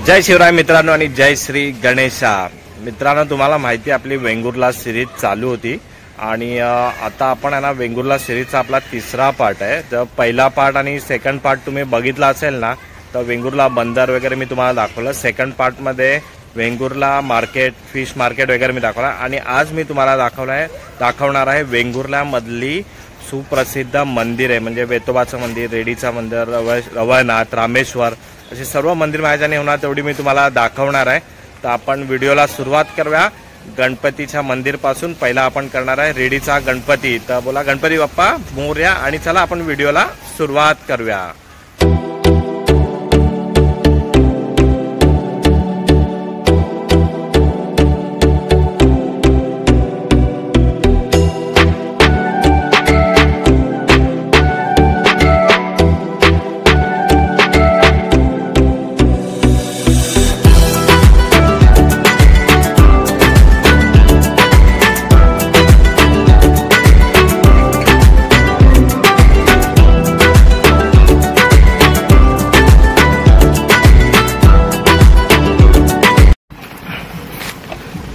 जय शिवराय मित्रांनो आणि जय श्री गणेशा मित्रांनो, तुम्हाला माहिती आपली वेंगुर्ला सिरीज चालू होती आणि आता आपण आहे ना वेंगुर्ला सिरीजचा आपला तिसरा पार्ट आहे। तर पहिला पार्ट आणि सेकंड पार्ट तुम्ही बघितला असेल ना, तर वेंगुर्ला बंदर वगैरे मी तुम्हाला दाखवलं। सेकंड पार्ट मध्ये वेंगुर्ला मार्केट, फिश मार्केट वगैरे मी दाखवला आणि आज मी तुम्हाला दाखवणार आहे वेंगुर्ला मधली सुप्रसिद्ध मंदिर आहे, म्हणजे वेतोबाचं मंदिर, रेडीचं मंदिर, रवळनाथ, रामेश्वर, असे सर्व मंदिर माझ्याने होणार तेवढी मी तुम्हाला दाखवणार आहे। तर आपण व्हिडिओला सुरुवात करूया गणपतीच्या मंदिर पासून। पहिला आपण करणार आहे रेडीचा गणपती। तर बोला गणपती बाप्पा मोरया आणि चला आपण व्हिडिओला सुरुवात करूया।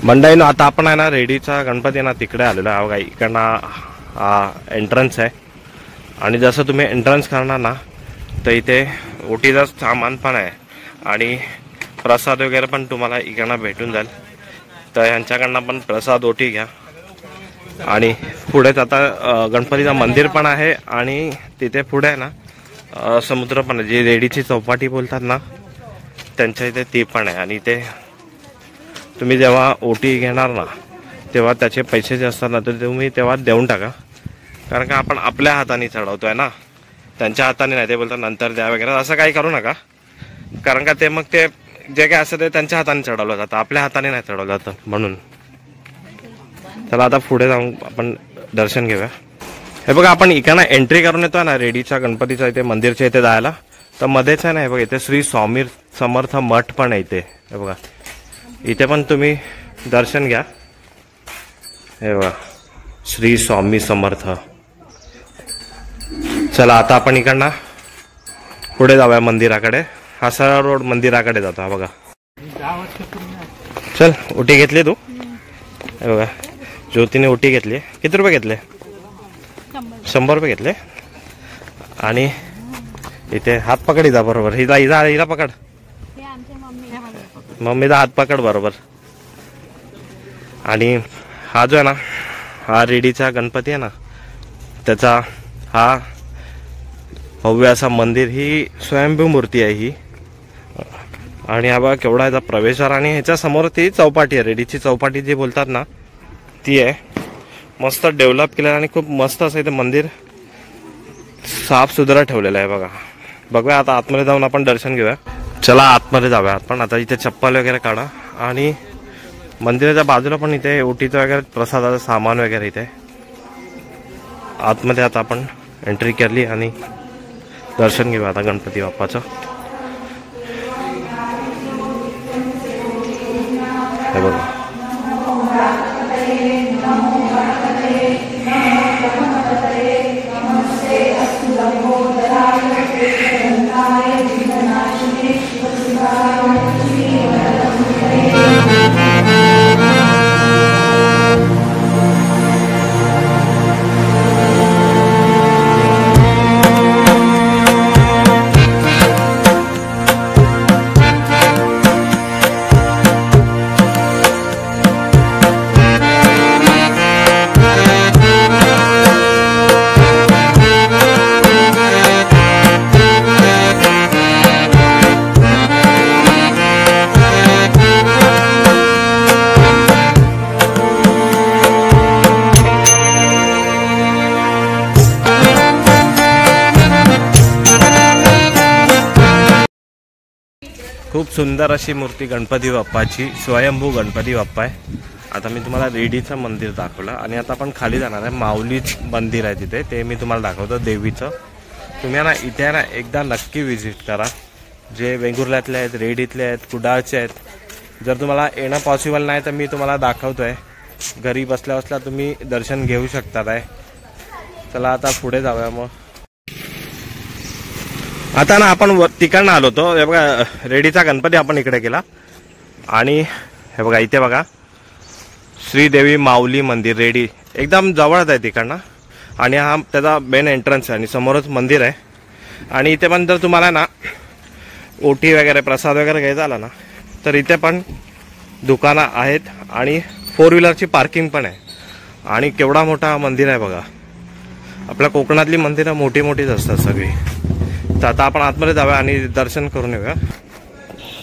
मंडळीनो, आता आपण आहे ना रेडीचा गणपती ना तिकडे आलेलो आहे बघा। इकडनं एंट्रन्स आहे आणि जसं तुम्ही एंट्रन्स करणार ना तर इथे ओटीचं सामान पण आहे आणि प्रसाद वगैरे पण तुम्हाला इकडनं भेटून जाईल। तर यांच्याकडनं पण प्रसाद ओटी घ्या आणि पुढेच आता गणपतीचं मंदिर पण आहे आणि तिथे पुढे आहे ना समुद्र पण आहे, जी रेडीची चौपाटी बोलतात ना त्यांच्या इथे ती पण आहे। आणि ते तुम्ही जेव्हा ओटी घेणार ना तेव्हा त्याचे पैसे जे असतात ना तर तुम्ही तेव्हा देऊन टाका, कारण का आपण आपल्या हाताने चढवतोय ना, त्यांच्या हाताने नाही। ते बोलतात नंतर द्या वगैरे, असं काही करू नका, कारण का ते मग ते जे काय असतं ते त्यांच्या हाताने चढवलं जातं, आपल्या हाताने नाही चढवलं जातं म्हणून। चला आता पुढे जाऊन आपण दर्शन घेऊया। हे बघा, आपण इकडनं एंट्री करून येतोय ना रेडीच्या गणपतीच्या इथे मंदिरच्या इथे जायला, तर मध्येच आहे ना हे बघा इथे श्री स्वामी समर्थ मठ पण आहे इथे। हे बघा इथे पण तुम्ही दर्शन घ्या। हे बघा श्री स्वामी समर्थ। चला आता आपण इकडनं पुढे जाऊया मंदिराकडे। हा सरळ रोड मंदिराकडे जातो हा बघा। चल ओटी घेतली तू? हे बघा ज्योतीने ओटी घेतली। किती रुपये घेतले? 100 रुपये घेतले। आणि इथे हात पकड जा बरोबर, हिला पकड, मम्मीचा हात पकड बरोबर। आणि हा जो आहे ना हा रेडीचा गणपती आहे ना, त्याचा हा भव्य असा मंदिर, ही स्वयंभू मूर्ती आहे ही। आणि हा बघा केवढा याचा प्रवेशद्वार आणि ह्याच्या समोर ती चौपाटी आहे, रेडीची चौपाटी जी बोलतात ना ती आहे। मस्त डेव्हलप केलेलं आणि खूप मस्त असं इथे मंदिर साफ सुथरा ठेवलेलं आहे बघा। बघूया आता आतमध्ये जाऊन आपण दर्शन घेऊया। चला आतमध्ये जाऊया आपण आता। इथे चप्पल वगैरे काढा आणि मंदिराच्या बाजूला पण इथे ओटीचं वगैरे प्रसादाचं सामान वगैरे इथे आतमध्ये आता आपण एंट्री केली आणि दर्शन घेऊया आता गणपती बाप्पाचं। हे बघा खूप सुंदर अशी मूर्ती गणपती बाप्पाची, स्वयंभू गणपती बाप्पा आहे। आता मी तुम्हाला रेडीचं मंदिर दाखवलं आणि आता आपण खाली जाणार आहे। माऊलीच मंदिर आहे तिथे, ते मी तुम्हाला दाखवतो देवीचं। तुम्ही ना इथे ना एकदा नक्की विजिट करा। जे वेंगुर्ल्यातले आहेत, रेडीतले आहेत, कुडाळचे आहेत। जर तुम्हाला येणं पॉसिबल नाही तर मी तुम्हाला दाखवतोय, घरी बसल्या बसल्या तुम्ही दर्शन घेऊ शकता आहे। चला आता पुढे जाऊया मग। आता ना आपण तिकडनं आलो होतो, हे बघा रेडीचा गणपती आपण इकडे केला आणि हे बघा इथे बघा श्रीदेवी माऊली मंदिर रेडी एकदम जवळच आहे तिकडनं आणि हा त्याचा मेन एंट्रन्स आहे आणि समोरच मंदिर आहे. आणि इथे पण जर तुम्हाला ना ओटी वगैरे प्रसाद वगैरे घ्यायचा आला ना तर इथे पण दुकानं आहेत आणि 4 व्हीलरची पार्किंग पण आहे. आणि केवढा मोठा मंदिर आहे बघा. आपल्या कोकणातली मंदिरं मोठी मोठीच असतात सगळी. तर आता आपण आतमध्ये जाऊया आणि दर्शन करून येऊया.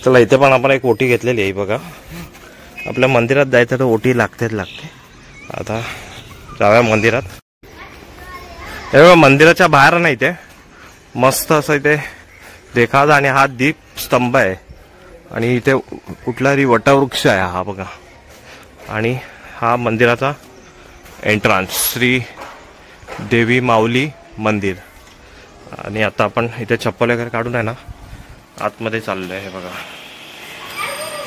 चला इथे पण आपण एक ओटी घेतलेली आहे बघा. आपल्या मंदिरात जायचं तर ओटी लागते. आता जाऊया मंदिरात. हे बघा मंदिराच्या बाहेर नाही ते मस्त असं इथे देखावा आणि हा दीप स्तंभ आहे आणि इथे कुठला तरी वटवृक्ष आहे हा बघा. आणि हा मंदिराचा एंट्रन्स श्री देवी माऊली मंदिर. आणि आता आपण इथे चप्पल वगैरे काढून आहे ना आतमध्ये चाललो आहे. हे बघा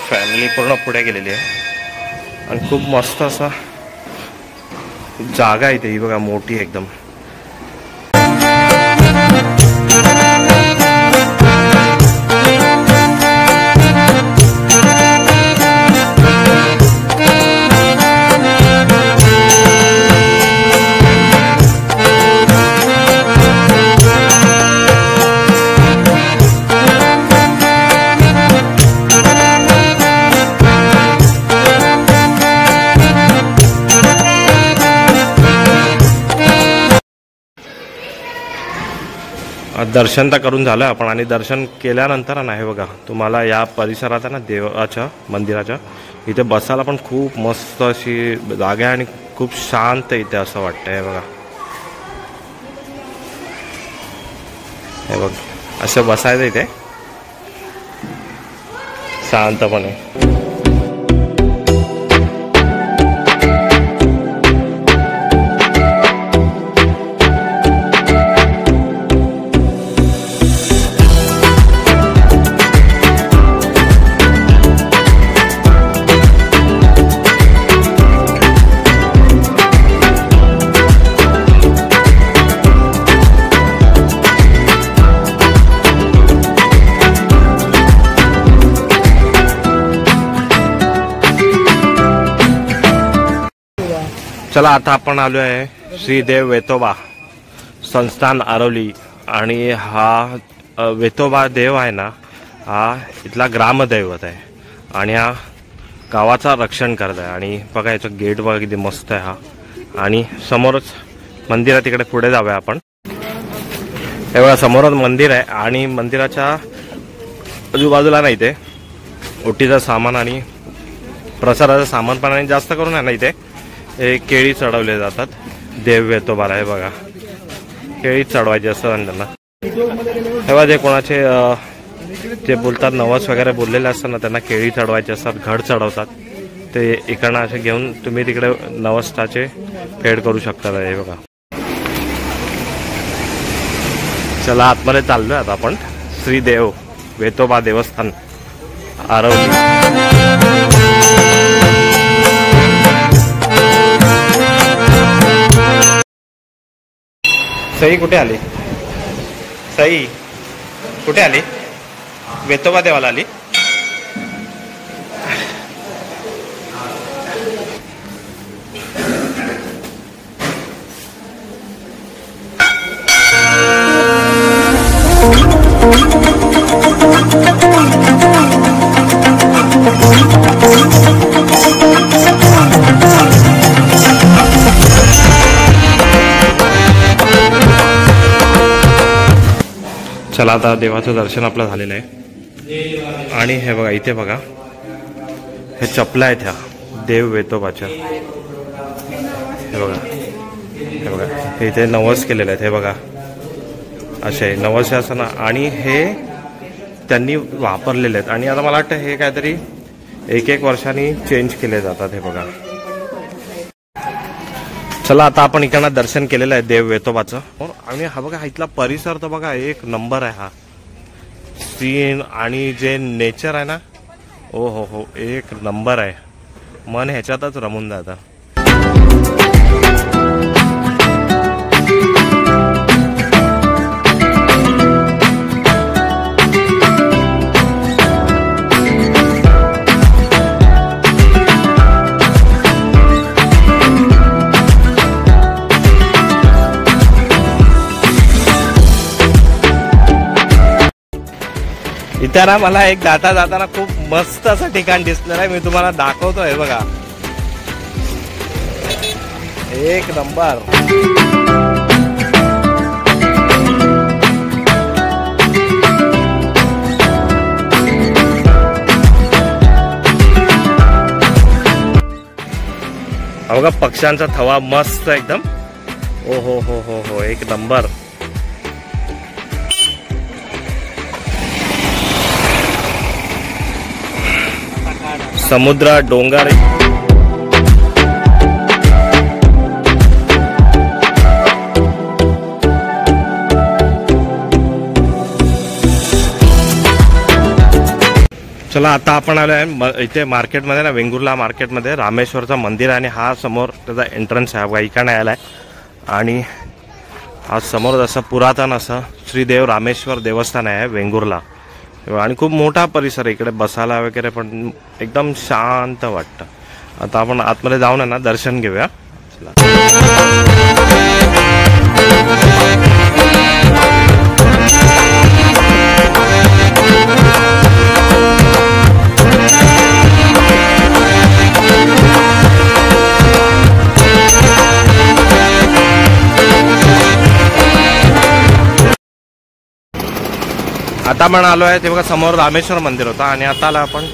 फॅमिली पूर्ण पुढे गेलेली आहे आणि खूप मस्त असा जागा आहे इथे. ही बघा मोठी एकदम. दर्शन तर करून झालं आपण आणि दर्शन केल्यानंतर ना हे बघा तुम्हाला या परिसरात ना देवाच्या मंदिराच्या इथे बसायला पण खूप मस्त अशी जागा आहे आणि खूप शांत इथे असं वाटतंय. बघा हे बघ असं बसायचं इथे शांतपणे. चला आता आपण आलो आहे श्रीदेव वेतोबा संस्थान आरवली. आणि हा वेतोबा देव आहे ना हा इथला ग्रामदैवत आहे आणि हा गावाचा रक्षण करत आहे. आणि बघा याचं गेट बघा किती मस्त आहे हा. आणि समोरच मंदिर आहे तिकडे पुढे जाऊया आपण. हे बघा समोरच मंदिर आहे आणि मंदिराच्या आजूबाजूला नाही ते ओटीचं सामान आणि प्रसादाचं सामान पण आणि जास्त करून आहे ना इथे हे केळी चढवले जातात देव वेतोबाला. हे बघा केळी चढवायची असतात त्यांना. तेव्हा जे कोणाचे जे बोलतात नवस वगैरे बोललेले असतात ना त्यांना केळी चढवायचे असतात, घड चढवतात. ते इकडनं असे घेऊन तुम्ही तिकडे नवसाचे फेड करू शकता. हे बघा चला आतमध्ये चाललोय आता आपण श्रीदेव वेतोबा देवस्थान आरवली. सई कुठे आली? सई कुठे आली? वेतोबा देवाला आली. चला आता देवाचं दर्शन आपलं झालेलं आहे. आणि हे बघा इथे बघा हे चपला आहेत ह्या देव वेतोबाच्या. हे बघा हे इथे नवस केलेले आहेत. हे बघा असे नवस असं ना आणि हे त्यांनी वापरलेले आहेत. आणि आता मला वाटतं हे काहीतरी 1-1 वर्षांनी चेंज केले जातात. हे बघा चला आता आपण इकडनं दर्शन केलेलं आहे देव वेतोबाचं. आणि हा बघा इथला परिसर तर बघा एक नंबर आहे. हा सीन आणि जे नेचर आहे ना ओ हो एक नंबर आहे. मन ह्याच्यातच रमून जातं. इथं ना मला एक जाताना खूप मस्त असं ठिकाण दिसलेलं आहे, मी तुम्हाला दाखवतोय बघा. एक नंबर. बघा पक्ष्यांचा थवा मस्त एकदम. ओ हो हो हो हो, एक नंबर. समुद्र, डोंगर. चला आता आपण आलो आहे इथे मार्केटमध्ये ना, वेंगुर्ला मार्केटमध्ये रामेश्वरचं मंदिर आहे आणि हा समोर त्याचा एंट्रन्स आहे बघा, इकडे आला आहे. आणि हा समोर असं पुरातन असं श्रीदेव रामेश्वर देवस्थान आहे वेंगुर्ला. आणि खूप मोठा परिसर, इकडे बसायला वगैरे पण एकदम शांत वाटतं. आता आपण आतमध्ये जाऊन ना दर्शन घेऊया. आता आपण आलो आहे ते बघा, समोर रामेश्वर मंदिर होता आणि आता आला आपण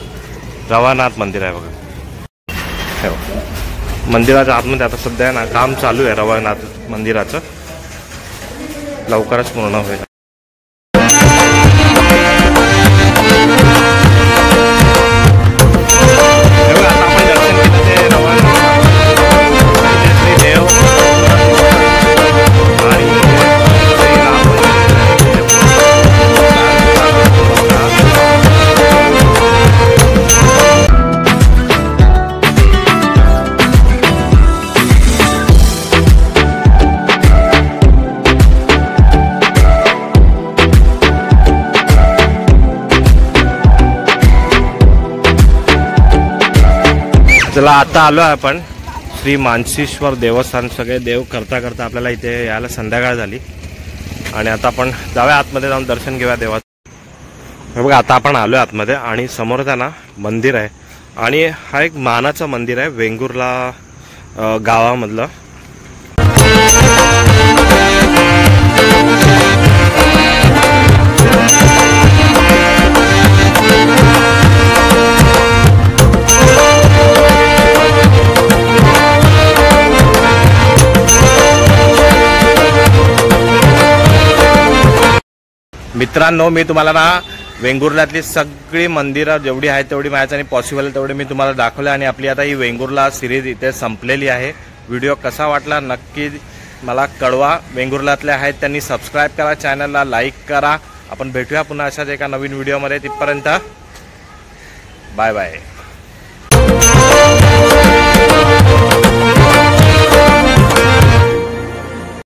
रवानाथ मंदिर आहे बघा. मंदिराच्या आतमध्ये आता सध्या ना काम चालू आहे रवानाथ मंदिराचं, लवकरच पूर्ण होईल. चला आता आलो आहे आपण श्री मानसीश्वर देवस्थान. सगळे देव करता करता आपल्याला इथे यायला संध्याकाळ झाली आणि आता आपण जाऊया आतमध्ये, जाऊन दर्शन घेऊया देवाचं. बघा आता आपण आलो आहे आतमध्ये आणि समोर त्यांना मंदिर आहे आणि हा एक मानाचं मंदिर आहे वेंगुर्ला गावामधलं. मित्रांनो, मी तुम्हाला ना वेंगुर्ल्यातली सगळी मंदिरं जेवढी आहेत तेवढी माझ्याने पॉसिबल आहे तेवढी मी तुम्हाला दाखवलं. आणि आपली आता ही वेंगुर्ला सिरीज इथे संपलेली आहे. व्हिडिओ कसा वाटला नक्की मला कळवा. वेंगुर्ल्यातले आहेत त्यांनी सबस्क्राईब करा, चॅनलला लाईक करा. आपण भेटूया पुन्हा अशाच एका नवीन व्हिडिओमध्ये. तिथपर्यंत बाय बाय.